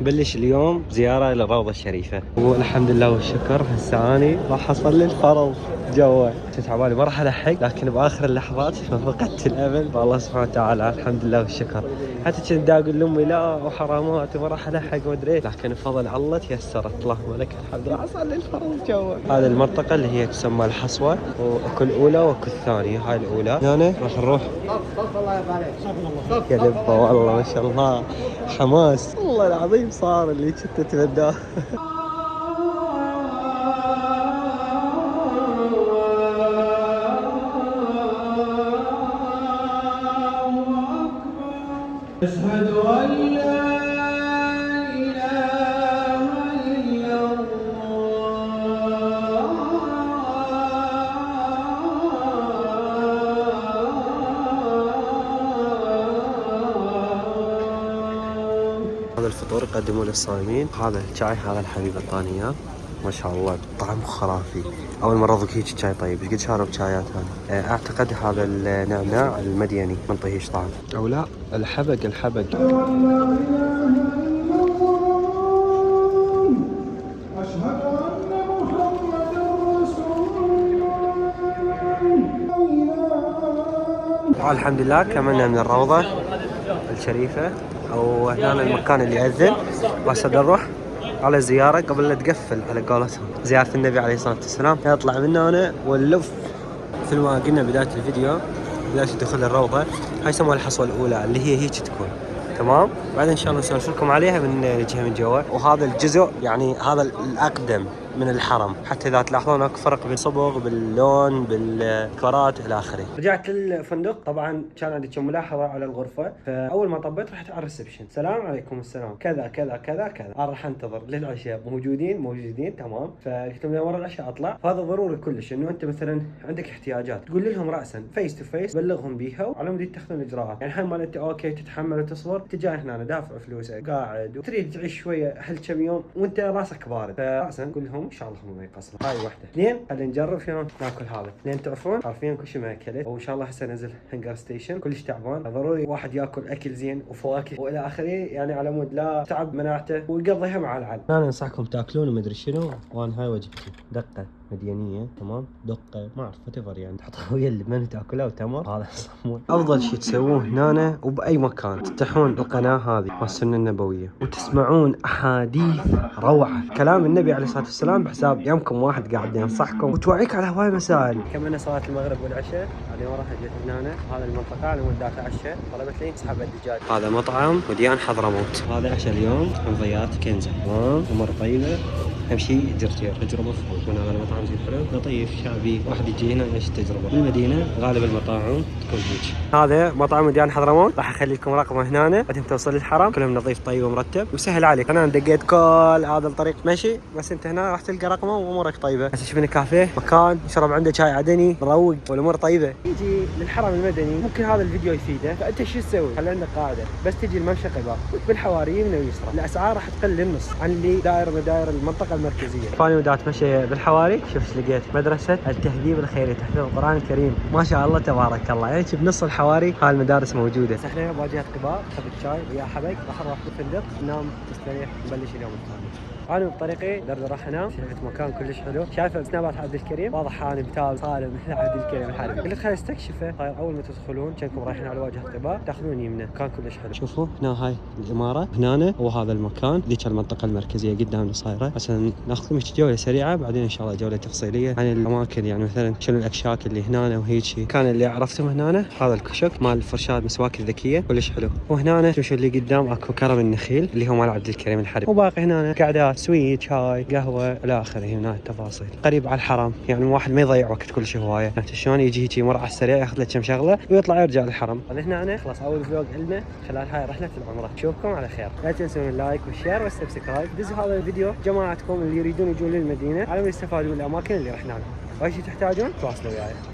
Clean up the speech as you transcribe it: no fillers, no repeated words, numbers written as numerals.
نبلش اليوم زيارة إلى الروضة الشريفة، والحمد لله والشكر هسه أني راح أصلي الفرض جوا. كنت عبالي ما راح ألحق، لكن بآخر اللحظات فقدت الأمل بالله سبحانه وتعالى. الحمد لله والشكر. حتى كنت أقول لأمي لا وحرامات وما راح ألحق وأدري، لكن بفضل الله تيسرت. اللهم لك الحمد لله أصلي الفرض جوا. هذه المنطقة اللي هي تسمى الحصوة، وأكو الأولى وأكو الثانية. هاي الأولى هنا راح نروح. يا لبة والله ما شاء الله حماس والله العظيم صار اللي كنت اتمناه. أشهد أن لا إله إلا الله. هذا الفطور يقدموه للصائمين. هذا الشاي هذا الحبيب الطاني اياه ما شاء الله طعم خرافي. اول مره اذوق هيك شاي طيب. ايش قد شارب شايات هذا؟ اعتقد هذا النعناع المديني من طهيش طعم او لا الحبق. أشهد أن محمدا رسول الله. الحمد لله كملنا من الروضة الشريفة او هنا المكان اللي يأذن. بس نروح على زيارة قبل لا تقفل على قولتهم، زيارة النبي عليه الصلاة والسلام. نطلع من هنا ونلف مثل ما قلنا بداية الفيديو، بداية دخول الروضة. هاي يسموها الحصوة الأولى اللي هي هيك تكون تمام. بعدين إن شاء الله نسولف لكم عليها من الجهة من جوا. وهذا الجزء يعني هذا الأقدم من الحرم، حتى إذا تلاحظون اكو فرق بالصبغ باللون بالكرات إلى آخره. رجعت الفندق، طبعا كان عندي كم ملاحظة على الغرفة. فأول ما طبيت رحت على الريسبشن، السلام عليكم السلام كذا كذا كذا كذا. أنا راح أنتظر للعشاء. موجودين تمام. فقلت لهم ورا العشاء أطلع. فهذا ضروري كلش إنه أنت مثلا عندك احتياجات تقول لهم رأسا فيس تو فيس، بلغهم بيها وعلى مود يتخذون الإجراءات. يعني حين ما أنت أوكي تتحمل وتصبر، أنت جاي هنا دافع فلوسك قاعد وتريد تعيش شوية حل كم يوم وأنت راسك بارد. فرأسا قول لهم إن شاء الله ما يقصر. هاي واحدة. اثنين خلينا نجرب شلون ناكل هذا. اثنين تعرفون حرفيا كل شيء ما اكلت، وان شاء الله هسه نزل هنجر ستيشن كلش تعبان. ضروري واحد ياكل اكل زين وفواكه والى اخره، يعني على مود لا تعب مناعته ويقضيها مع العلم. انا انصحكم تاكلون ومدري شنو. وانا هاي وجبتي دقه مديانيه تمام، دقه ما اعرف وتفر يعني تحطها ويا اللبن تاكلها وتمر. هذا صمون. افضل شيء تسووه هنا وباي مكان تفتحون القناه هذه والسنه النبويه وتسمعون احاديث روعه كلام النبي عليه الصلاه والسلام، بحساب يمكم واحد قاعد ينصحكم وتوعيك على هواي مسائل. كملنا صلاه المغرب والعشاء. بعدين وراها جيت هنا هذا المنطقه على مود اتعشى. طلبت لي اسحب الدجاج. هذا مطعم وديان حضرموت. هذا عشاء اليوم حمضيات كنزه تمام، امور طيبه. اهم شيء جرجير تجربه فوق. هنا هذا المطعم زين حلو لطيف شعبي، واحد يجي هنا يعيش التجربه. بالمدينه غالب المطاعم تكون هيك. هذا مطعم وديان حضرموت، راح اخلي لكم رقمه هنا. بعدين توصل للحرم كلهم نظيف طيب ومرتب وسهل عليك. انا دقيت كل هذا الطريق ماشي، بس انت هنا راح تلقى رقمه وامورك طيبه. بس شوفنا كافيه مكان يشرب عنده شاي عدني مروق والامور طيبه. يجي للحرم المدني ممكن هذا الفيديو يفيده. فانت شو تسوي؟ خلي عندك قاعده، بس تجي الممشى قباء بالحواري يمين ويسرى. الاسعار راح تقل للنص عن اللي داير مداير المنطقه المركزيه. فاني ودات مشي بالحواري. شوف لقيت مدرسه التهذيب الخيري تحفيظ القران الكريم ما شاء الله تبارك الله. يعني بنص الحواري هاي المدارس موجوده. احنا بواجهه قباء اخذت شاي ويا حبق. راح اروح بالفندق نام مستريح نبلش اليوم الثاني. انا بطريقي راح انام. شفت مكان كلش حلو. شايفه سنابات عبد الكريم واضح اني بتال صارم مثل عبد الكريم الحربي. قلت خليني استكشفه. طيب اول ما تدخلون كانكم رايحين على واجهه قباء تاخذون يمنه. مكان كلش حلو. شوفوا هنا هاي الاماره هنا وهذا المكان ذيك المنطقه المركزيه قدامنا صايره. عشان ناخذكم جوله سريعه بعدين ان شاء الله جوله تفصيليه عن الاماكن. يعني مثلا شنو الاكشاك اللي هنا وهيك. كان اللي عرفتم هنا هذا الكشك مال الفرشاد مسواك الذكيه كلش حلو. وهنا شوفوا اللي قدام اكو كرم النخيل اللي هو مال عبد الكريم الحربي. وباقي هنا قعدات سويت شاي قهوه الى اخره. هنا التفاصيل قريب على الحرم، يعني واحد ما يضيع وقت كل شيء هوايه. شلون يجي هيك يمر على السريع ياخذ له كم شغله ويطلع يرجع للحرم. هنا خلاص اول فلوق لنا خلال هاي رحله العمره. اشوفكم على خير. لا تنسون اللايك والشير والسبسكرايب. دزوا هذا الفيديو جماعتكم اللي يريدون يجون للمدينه على ما يستفادون من الاماكن اللي رحنا لها. واي شيء تحتاجون تواصلوا وياي.